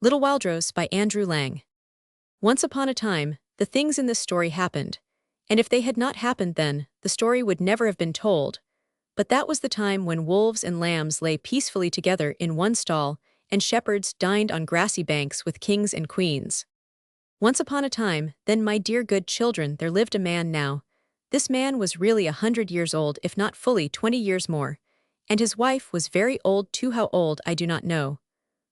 Little Wildrose by Andrew Lang. Once upon a time, the things in this story happened, and if they had not happened then, the story would never have been told. But that was the time when wolves and lambs lay peacefully together in one stall, and shepherds dined on grassy banks with kings and queens. Once upon a time, then my dear good children, there lived a man now. This man was really 100 years old, if not fully 20 years more, and his wife was very old too. How old I do not know.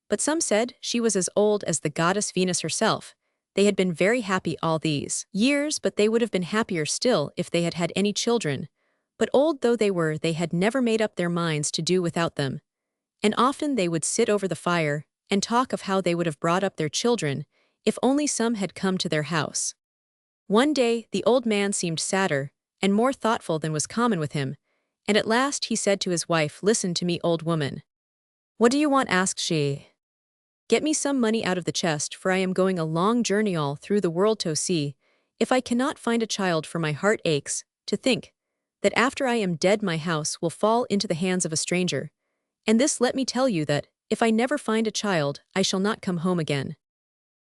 But some said she was as old as the goddess Venus herself. They had been very happy all these years, but they would have been happier still if they had had any children. But old though they were, they had never made up their minds to do without them. And often they would sit over the fire and talk of how they would have brought up their children if only some had come to their house. One day the old man seemed sadder and more thoughtful than was common with him, and at last he said to his wife, "Listen to me, old woman." "What do you want?" asked she. "Get me some money out of the chest, for I am going a long journey all through the world to see if I cannot find a child, for my heart aches to think that after I am dead my house will fall into the hands of a stranger. And this, let me tell you, that if I never find a child, I shall not come home again."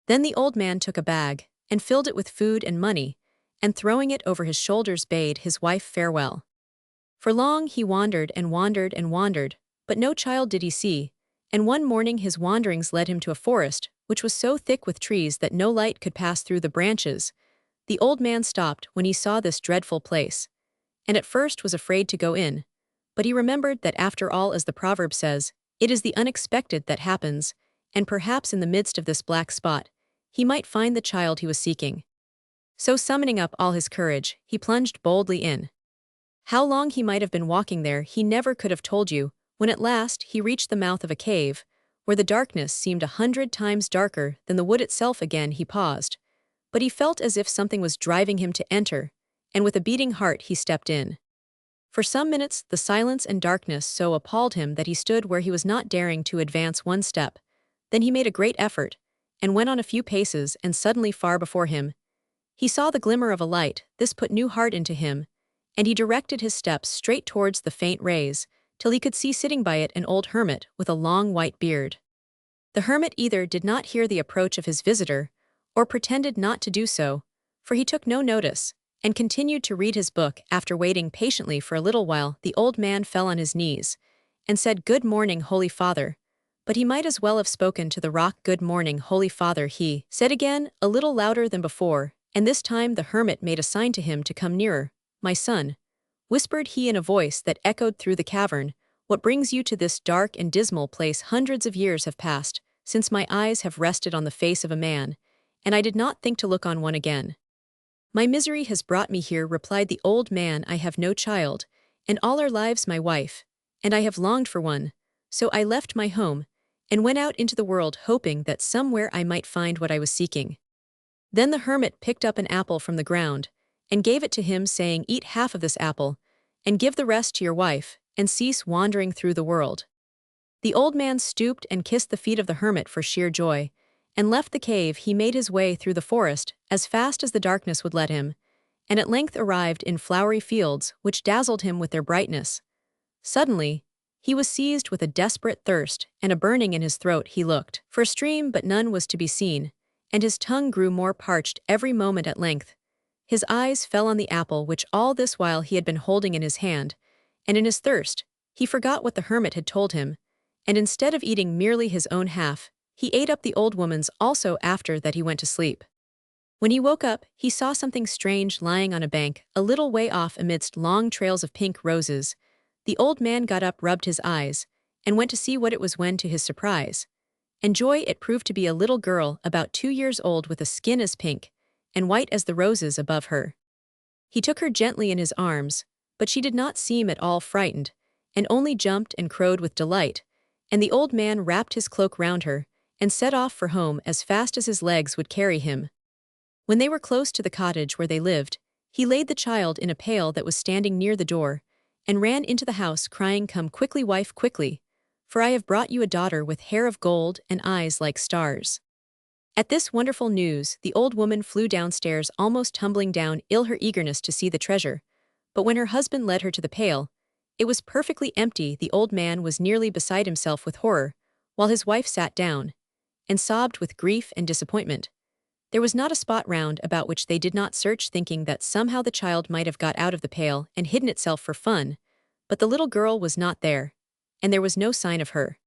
Then the old man took a bag and filled it with food and money, and throwing it over his shoulders bade his wife farewell. For long he wandered and wandered and wandered, but no child did he see. And one morning his wanderings led him to a forest, which was so thick with trees that no light could pass through the branches. The old man stopped when he saw this dreadful place, and at first was afraid to go in. But he remembered that after all, as the proverb says, it is the unexpected that happens, and perhaps in the midst of this black spot, he might find the child he was seeking. So summoning up all his courage, he plunged boldly in. How long he might have been walking there he never could have told you, when at last he reached the mouth of a cave, where the darkness seemed 100 times darker than the wood itself. Again he paused, but he felt as if something was driving him to enter, and with a beating heart he stepped in. For some minutes the silence and darkness so appalled him that he stood where he was, not daring to advance one step. Then he made a great effort, and went on a few paces, and suddenly far before him he saw the glimmer of a light. This put new heart into him, and he directed his steps straight towards the faint rays, till he could see sitting by it an old hermit with a long white beard. The hermit either did not hear the approach of his visitor, or pretended not to do so, for he took no notice, and continued to read his book. After waiting patiently for a little while, the old man fell on his knees, and said, "Good morning, Holy Father." But he might as well have spoken to the rock. "Good morning, Holy Father," he said again, a little louder than before, and this time the hermit made a sign to him to come nearer. "My son," whispered he in a voice that echoed through the cavern, "what brings you to this dark and dismal place? Hundreds of years have passed since my eyes have rested on the face of a man, and I did not think to look on one again. My misery has brought me here," replied the old man. "I have no child, and all our lives my wife, and I have longed for one, so I left my home, and went out into the world, hoping that somewhere I might find what I was seeking." Then the hermit picked up an apple from the ground, and gave it to him, saying, "Eat half of this apple, and give the rest to your wife, and cease wandering through the world." The old man stooped and kissed the feet of the hermit for sheer joy, and left the cave. He made his way through the forest as fast as the darkness would let him, and at length arrived in flowery fields which dazzled him with their brightness. Suddenly, he was seized with a desperate thirst and a burning in his throat. He looked for a stream, but none was to be seen, and his tongue grew more parched every moment. At length, his eyes fell on the apple which all this while he had been holding in his hand, and in his thirst, he forgot what the hermit had told him, and instead of eating merely his own half, he ate up the old woman's also. After that he went to sleep. When he woke up, he saw something strange lying on a bank a little way off amidst long trails of pink roses. The old man got up, rubbed his eyes, and went to see what it was, when to his surprise and joy it proved to be a little girl about 2 years old, with a skin as pink and white as the roses above her. He took her gently in his arms, but she did not seem at all frightened, and only jumped and crowed with delight, and the old man wrapped his cloak round her, and set off for home as fast as his legs would carry him. When they were close to the cottage where they lived, he laid the child in a pail that was standing near the door, and ran into the house, crying, "Come quickly, wife, quickly, for I have brought you a daughter with hair of gold and eyes like stars." At this wonderful news, the old woman flew downstairs, almost tumbling down, her eagerness to see the treasure. But when her husband led her to the pail, it was perfectly empty. The old man was nearly beside himself with horror, while his wife sat down and sobbed with grief and disappointment. There was not a spot round about which they did not search, thinking that somehow the child might have got out of the pail and hidden itself for fun, but the little girl was not there, and there was no sign of her.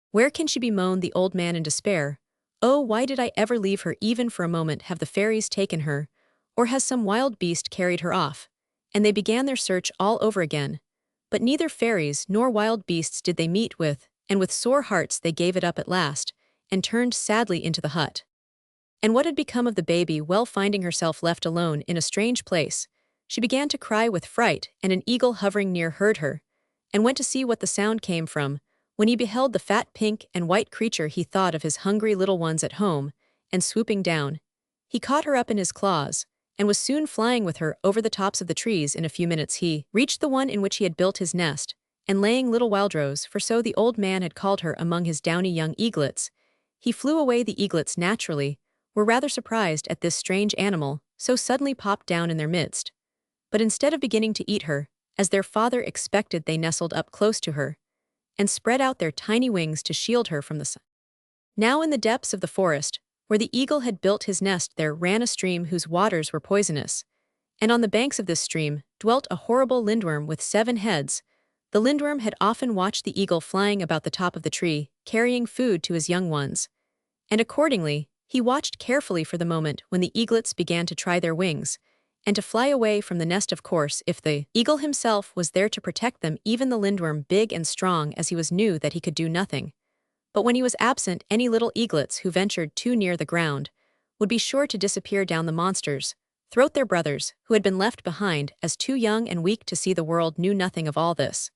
"Where can she be?" moaned the old man in despair. "Oh, why did I ever leave her even for a moment? Have the fairies taken her? Or has some wild beast carried her off?" And they began their search all over again. But neither fairies nor wild beasts did they meet with, and with sore hearts they gave it up at last, and turned sadly into the hut. And what had become of the baby? Well, finding herself left alone in a strange place, she began to cry with fright, and an eagle hovering near heard her, and went to see what the sound came from. When he beheld the fat pink and white creature, he thought of his hungry little ones at home, and swooping down, he caught her up in his claws, and was soon flying with her over the tops of the trees. In a few minutes he reached the one in which he had built his nest, and laying little Wildrose, for so the old man had called her, among his downy young eaglets, he flew away. The eaglets naturally were rather surprised at this strange animal, so suddenly popped down in their midst. But instead of beginning to eat her, as their father expected, they nestled up close to her, and spread out their tiny wings to shield her from the sun. Now in the depths of the forest, where the eagle had built his nest, there ran a stream whose waters were poisonous, and on the banks of this stream dwelt a horrible lindworm with 7 heads. The lindworm had often watched the eagle flying about the top of the tree, carrying food to his young ones, and accordingly, he watched carefully for the moment when the eaglets began to try their wings, and to fly away from the nest. Of course, if the eagle himself was there to protect them, even the lindworm, big and strong as he was, knew that he could do nothing. But when he was absent, any little eaglets who ventured too near the ground would be sure to disappear down the monster's throat. Their brothers, who had been left behind as too young and weak to see the world, knew nothing of all this,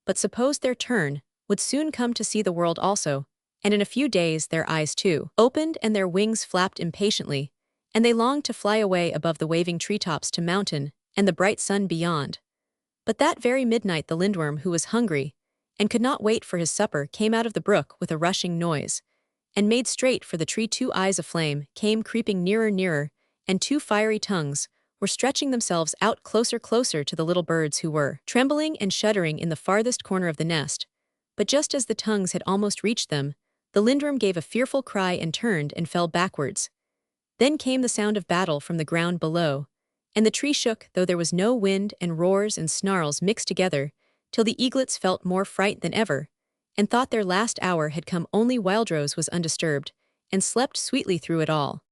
but supposed their turn would soon come to see the world also, and in a few days their eyes too opened and their wings flapped impatiently, and they longed to fly away above the waving treetops to mountain and the bright sun beyond. But that very midnight the lindworm, who was hungry and could not wait for his supper, came out of the brook with a rushing noise, and made straight for the tree. 2 eyes of flame came creeping nearer, and 2 fiery tongues were stretching themselves out closer to the little birds, who were trembling and shuddering in the farthest corner of the nest. But just as the tongues had almost reached them, the lindworm gave a fearful cry and turned and fell backwards. Then came the sound of battle from the ground below, and the tree shook, though there was no wind, and roars and snarls mixed together, till the eaglets felt more fright than ever, and thought their last hour had come. Only Wildrose was undisturbed, and slept sweetly through it all.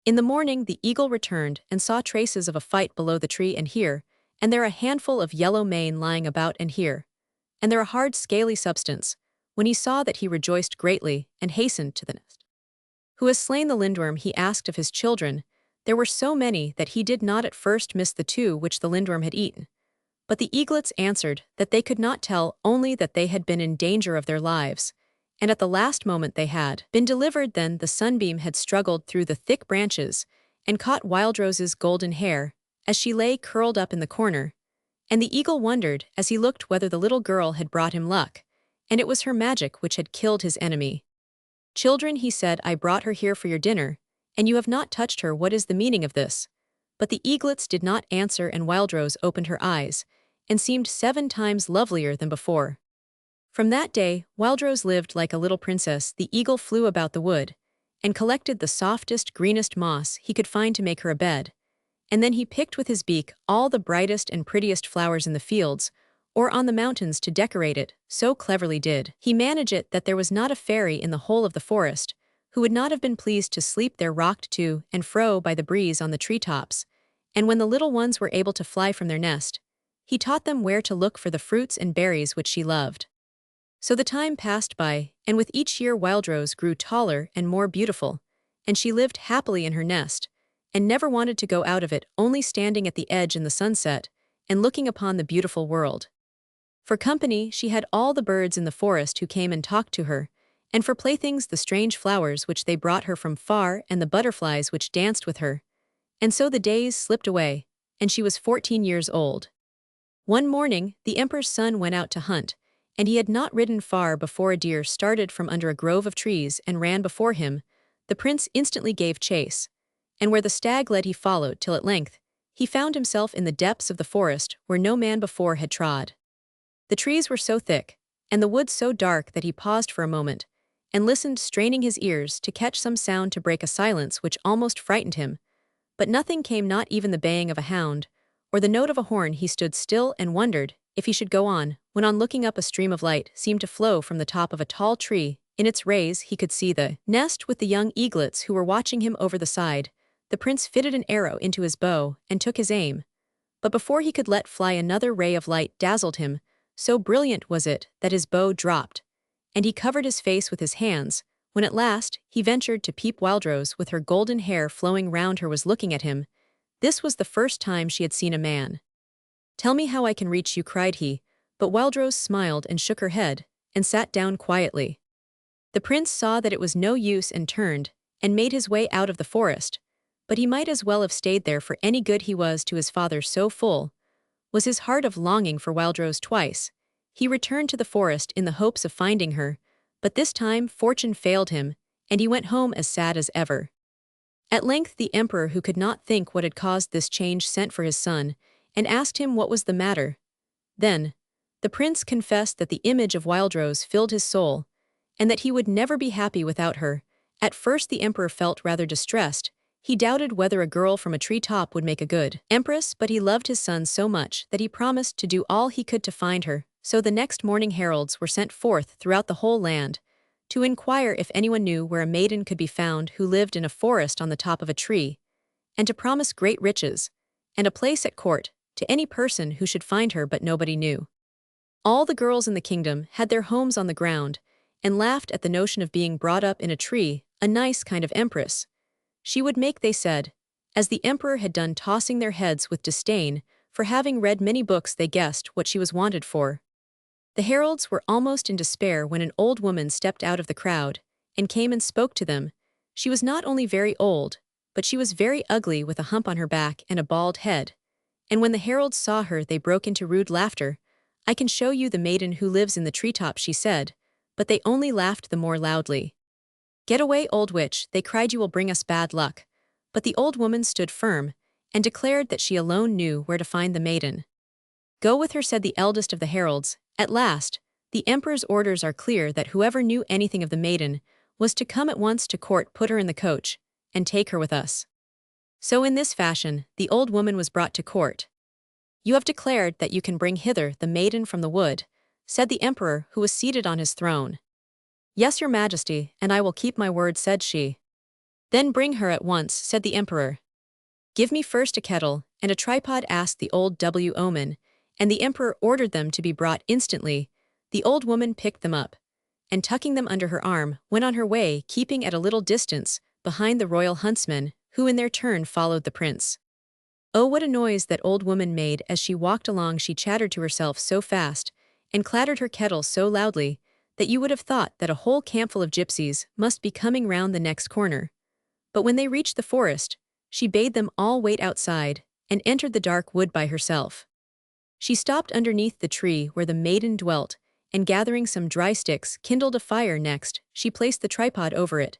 In the morning the eagle returned, and saw traces of a fight below the tree, and here and there a handful of yellow mane lying about, and here and there a hard scaly substance. When he saw that, he rejoiced greatly, and hastened to the nest. "Who has slain the lindworm?" he asked of his children. There were so many that he did not at first miss the 2 which the lindworm had eaten. But the eaglets answered that they could not tell, only that they had been in danger of their lives, and at the last moment they had been delivered. Then the sunbeam had struggled through the thick branches, and caught Wildrose's golden hair, as she lay curled up in the corner, and the eagle wondered as he looked whether the little girl had brought him luck, and it was her magic which had killed his enemy. "Children," he said, "I brought her here for your dinner, and you have not touched her. What is the meaning of this?" But the eaglets did not answer, and Wildrose opened her eyes, and seemed 7 times lovelier than before. From that day, Wildrose lived like a little princess. The eagle flew about the wood, and collected the softest, greenest moss he could find to make her a bed, and then he picked with his beak all the brightest and prettiest flowers in the fields, or on the mountains, to decorate it. So cleverly did he manage it that there was not a fairy in the whole of the forest who would not have been pleased to sleep there, rocked to and fro by the breeze on the treetops. And when the little ones were able to fly from their nest, he taught them where to look for the fruits and berries which she loved. So the time passed by, and with each year Wildrose grew taller and more beautiful, and she lived happily in her nest, and never wanted to go out of it, only standing at the edge in the sunset, and looking upon the beautiful world. For company she had all the birds in the forest who came and talked to her, and for playthings the strange flowers which they brought her from far, and the butterflies which danced with her. And so the days slipped away, and she was 14 years old. One morning the emperor's son went out to hunt, and he had not ridden far before a deer started from under a grove of trees and ran before him. The prince instantly gave chase, and where the stag led he followed, till at length he found himself in the depths of the forest where no man before had trod. The trees were so thick, and the woods so dark, that he paused for a moment, and listened, straining his ears to catch some sound to break a silence which almost frightened him. But nothing came, not even the baying of a hound, or the note of a horn. He stood still and wondered if he should go on, when on looking up a stream of light seemed to flow from the top of a tall tree. In its rays he could see the nest with the young eaglets who were watching him over the side. The prince fitted an arrow into his bow and took his aim. But before he could let fly, another ray of light dazzled him. So brilliant was it that his bow dropped, and he covered his face with his hands. When at last he ventured to peep, Wildrose, with her golden hair flowing round her, was looking at him. This was the first time she had seen a man. "Tell me how I can reach you," cried he, but Wildrose smiled and shook her head, and sat down quietly. The prince saw that it was no use and turned, and made his way out of the forest, but he might as well have stayed there, for any good he was to his father, so full was his heart of longing for Wildrose. Twice he returned to the forest in the hopes of finding her, but this time fortune failed him, and he went home as sad as ever. At length the emperor, who could not think what had caused this change, sent for his son, and asked him what was the matter. Then the prince confessed that the image of Wildrose filled his soul, and that he would never be happy without her. At first the emperor felt rather distressed. He doubted whether a girl from a treetop would make a good empress, but he loved his son so much that he promised to do all he could to find her. So the next morning heralds were sent forth throughout the whole land to inquire if anyone knew where a maiden could be found who lived in a forest on the top of a tree, and to promise great riches and a place at court to any person who should find her. But nobody knew. All the girls in the kingdom had their homes on the ground, and laughed at the notion of being brought up in a tree. A nice kind of empress she would make, they said. As the emperor had done, tossing their heads with disdain, for having read many books they guessed what she was wanted for. The heralds were almost in despair when an old woman stepped out of the crowd, and came and spoke to them. She was not only very old, but she was very ugly, with a hump on her back and a bald head. And when the heralds saw her, they broke into rude laughter. "I can show you the maiden who lives in the treetop," she said, but they only laughed the more loudly. "Get away, old witch," they cried, "you will bring us bad luck." But the old woman stood firm, and declared that she alone knew where to find the maiden. "Go with her," said the eldest of the heralds. At last the emperor's orders are clear that whoever knew anything of the maiden was to come at once to court, put her in the coach, and take her with us. So in this fashion the old woman was brought to court. "You have declared that you can bring hither the maiden from the wood," said the emperor, who was seated on his throne. "Yes, your majesty, and I will keep my word," said she. "Then bring her at once," said the emperor. "Give me first a kettle and a tripod," asked the old woman, and the emperor ordered them to be brought instantly. The old woman picked them up, and tucking them under her arm, went on her way, keeping at a little distance behind the royal huntsmen, who in their turn followed the prince. Oh, what a noise that old woman made as she walked along! She chattered to herself so fast, and clattered her kettle so loudly, that you would have thought that a whole campful of gypsies must be coming round the next corner. But when they reached the forest, she bade them all wait outside, and entered the dark wood by herself. She stopped underneath the tree where the maiden dwelt, and gathering some dry sticks, kindled a fire. Next she placed the tripod over it,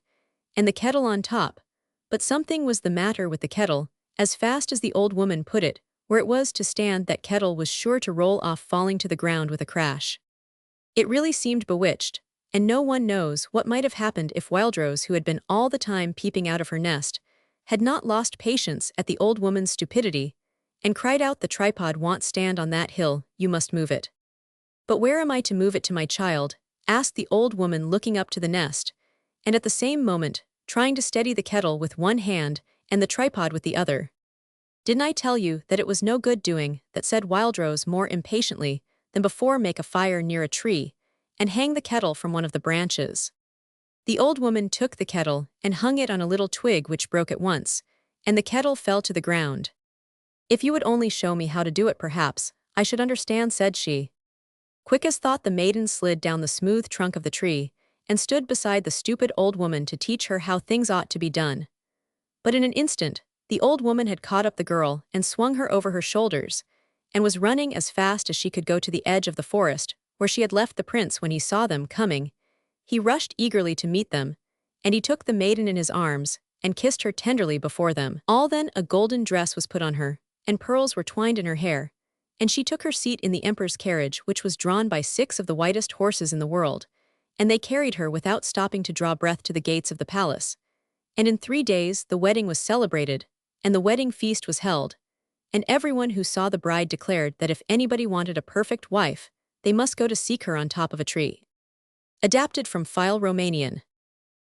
and the kettle on top. But something was the matter with the kettle. As fast as the old woman put it where it was to stand, that kettle was sure to roll off, falling to the ground with a crash. It really seemed bewitched, and no one knows what might have happened if Wildrose, who had been all the time peeping out of her nest, had not lost patience at the old woman's stupidity, and cried out, "The tripod won't stand on that hill, you must move it." "But where am I to move it to, my child?" asked the old woman, looking up to the nest, and at the same moment trying to steady the kettle with one hand and the tripod with the other. "Didn't I tell you that it was no good doing that?" said Wildrose more impatiently than before. "Make a fire near a tree, and hang the kettle from one of the branches." The old woman took the kettle and hung it on a little twig, which broke at once, and the kettle fell to the ground. "If you would only show me how to do it, perhaps I should understand," said she. Quick as thought the maiden slid down the smooth trunk of the tree, and stood beside the stupid old woman to teach her how things ought to be done. But in an instant the old woman had caught up the girl and swung her over her shoulders, and was running as fast as she could go to the edge of the forest, where she had left the prince. When he saw them coming, he rushed eagerly to meet them, and he took the maiden in his arms, and kissed her tenderly before them all. Then a golden dress was put on her, and pearls were twined in her hair, and she took her seat in the emperor's carriage, which was drawn by 6 of the whitest horses in the world, and they carried her without stopping to draw breath to the gates of the palace. And in 3 days the wedding was celebrated, and the wedding feast was held, and everyone who saw the bride declared that if anybody wanted a perfect wife, they must go to seek her on top of a tree. Adapted from File Romanian.